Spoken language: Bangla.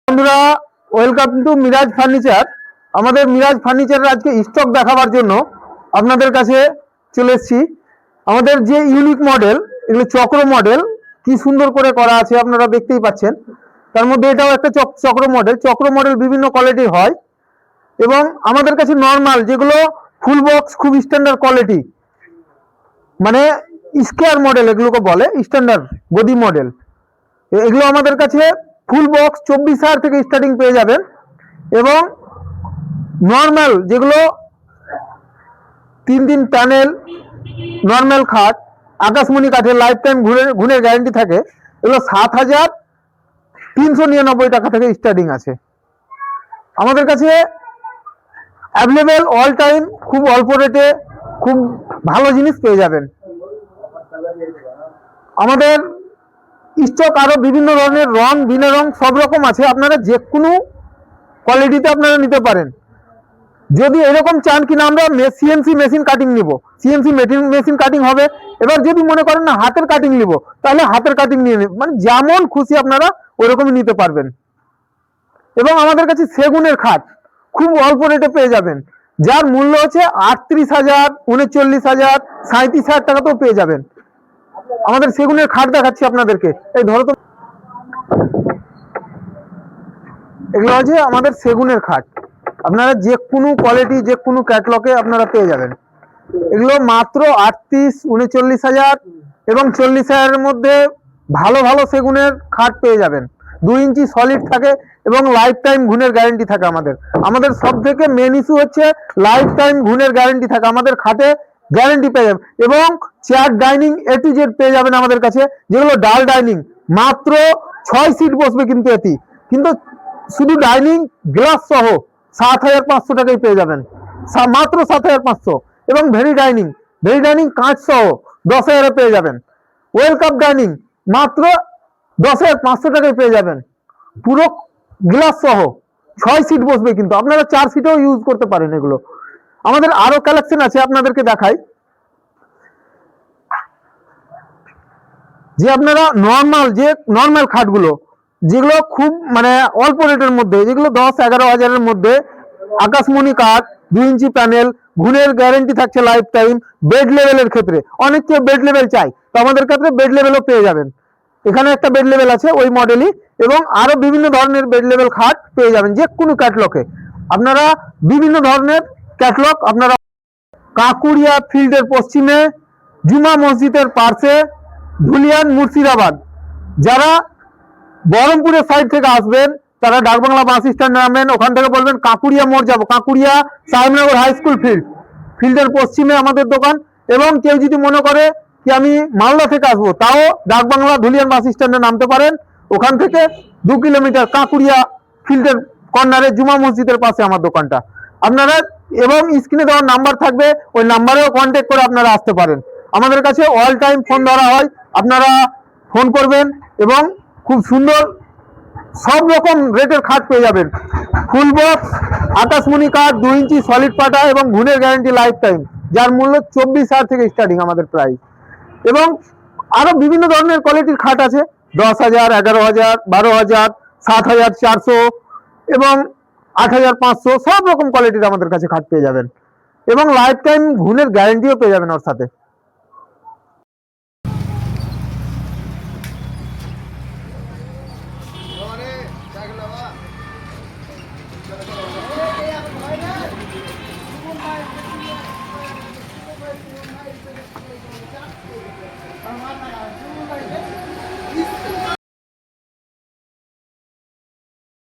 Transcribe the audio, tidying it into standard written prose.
বন্ধুরা, ওয়েলকাম টু মিরাজ ফার্নিচার। আমাদের মিরাজ ফার্নিচারের আজকে স্টক দেখাবার জন্য আপনাদের কাছে চলে এসেছি। আমাদের যে ইউনিক মডেল, এগুলো চক্র মডেল, কি সুন্দর করে করা আছে আপনারা দেখতেই পাচ্ছেন। তার মধ্যে এটাও একটা চক্র মডেল। চক্র মডেল বিভিন্ন কোয়ালিটির হয় এবং আমাদের কাছে নর্মাল যেগুলো ফুল বক্স, খুব স্ট্যান্ডার্ড কোয়ালিটি, মানে স্কোয়ার মডেল এগুলোকে বলে, স্ট্যান্ডার্ড গদি মডেল, এগুলো আমাদের কাছে ফুল বক্স 24,000 থেকে স্টার্টিং পেয়ে যাবেন। এবং নর্মাল যেগুলো 3 প্যানেল নর্মাল খাট, আকাশমণি কাঠের লাইফ টাইম ঘুণের গ্যারান্টি থাকে, এগুলো 7,399 টাকা থেকে স্টার্টিং আছে আমাদের কাছে অ্যাভেলেবেল অল টাইম। খুব অল্প রেটে খুব ভালো জিনিস পেয়ে যাবেন। আমাদের স্টক আরো বিভিন্ন ধরনের রং, বিনা রং সব রকম আছে। আপনারা যে কোনো কোয়ালিটিতে আপনারা নিতে পারেন। যদি এরকম চান কিনা আমরা সিএনসি মেশিন কাটিং নিব, সিএনসি মেশিন কাটিং হবে। এবার যদি মনে করেন না হাতের কাটিং নিব, তাহলে হাতের কাটিং নিয়ে নেব, মানে যেমন খুশি আপনারা ওইরকমই নিতে পারবেন। এবং আমাদের কাছে সেগুনের খাট খুব অল্প রেটে পেয়ে যাবেন, যার মূল্য হচ্ছে 38,000, 39,000, 37,000 টাকাতেও পেয়ে যাবেন। আমাদের সেগুনের খাট দেখাচ্ছি আপনাদেরকে। এই ধরো তো, এগুলো হচ্ছে আমাদের সেগুনের খাট। আপনারা যে কোনো কোয়ালিটি, যে কোনো ক্যাটলগে আপনারা পেয়ে যাবেন। এগুলো মাত্র 38, 39,000 এবং 40,000-এর মধ্যে ভালো ভালো সেগুনের খাট পেয়ে যাবেন। 2 ইঞ্চি সলিড থাকে এবং লাইফ টাইম ঘুণের গ্যারান্টি থাকে। আমাদের সব থেকে মেন ইস্যু হচ্ছে লাইফ টাইম ঘুণের গ্যারান্টি থাকে। আমাদের খাটে গ্যারান্টি পেয়ে যাবেন। এবং chair dining A to Z পেয়ে যাবেন আমাদের কাছে, যেগুলো ডাল ডাইনিং, মাত্র 6 সিট বসবে কিন্তু এটি, কিন্তু শুধু ডাইনিং গ্লাস সহ 7,500 টাকায় পেয়ে যাবেন, মাত্র 7,500। এবং ভেরি ডাইনিং কাঁচ সহ 10,000-এ পেয়ে যাবেন। ওয়েলকাম ডাইনিং মাত্র 10,500 টাকায় পেয়ে যাবেন, পুরো গ্লাস সহ 6 সিট বসবে, কিন্তু আপনারা 4 সিটেও ইউজ করতে পারেন। এগুলো আমাদের আরো কালেকশন আছে, আপনাদেরকে দেখাই। যে আপনারা নর্মাল খাটগুলো, যেগুলো খুব মানে অল্প রেটের মধ্যে, যেগুলো 10-11 হাজারের মধ্যে, আকাশমণি কাঠ, 2 ইঞ্চি প্যানেল, ঘুণের গ্যারান্টি থাকছে লাইফ টাইম। বেড লেভেলের ক্ষেত্রে অনেক কেউ বেড লেভেল চাই, তো আমাদের ক্ষেত্রে বেড লেভেলও পেয়ে যাবেন। এখানে একটা বেড লেভেল আছে ওই মডেলই, এবং আরো বিভিন্ন ধরনের বেড লেভেল খাট পেয়ে যাবেন যে কোনো ক্যাটলগে। আপনারা বিভিন্ন ধরনের ক্যাটলগ আপনারা কাকুরিয়া ফিল্ডের পশ্চিমে, জুমা মসজিদের পাশে, ধুলিয়ান, মুর্শিদাবাদ। যারা বহরমপুরের সাইড থেকে আসবেন তারা ডাকবাংলা বাস স্ট্যান্ড নামবেন, ওখান থেকে বলবেন কাকুরিয়া মোড় যাবো, কাকুরিয়া সাহেবনগর হাই স্কুল ফিল্ডের পশ্চিমে আমাদের দোকান। এবং কেউ যদি মনে করে কি আমি মালদা থেকে আসবো, তাও ডাকবাংলা ধুলিয়ান বাস স্ট্যান্ডে নামতে পারেন। ওখান থেকে 2 কিলোমিটার কাকুরিয়া ফিল্ডের কর্নারে জুমা মসজিদের পাশে আমার দোকানটা। আপনারা এবং স্ক্রিনে দেওয়ার নাম্বার থাকবে, ওই নাম্বারেও কন্ট্যাক্ট করে আপনারা আসতে পারেন। আমাদের কাছে অল টাইম ফোন ধরা হয়, আপনারা ফোন করবেন এবং খুব সুন্দর সব রকম রেটের খাট পেয়ে যাবেন। ফুল বক্স, আকাশমণি কাঠ, 2 ইঞ্চি সলিড পাটা এবং ঘুণের গ্যারান্টি লাইফ টাইম, যার মূল্য 24,000 থেকে স্টার্টিং আমাদের প্রাইস। এবং আরো বিভিন্ন ধরনের কোয়ালিটির খাট আছে, 10,000, 11,000, 12,000, 7,400 এবং 8,500, সব রকম কোয়ালিটির আমাদের কাছে খাট পেয়ে যাবেন। এবং লাইফ টাইম ঘুণের গ্যারান্টিও পেয়ে যাবেন ওর সাথে।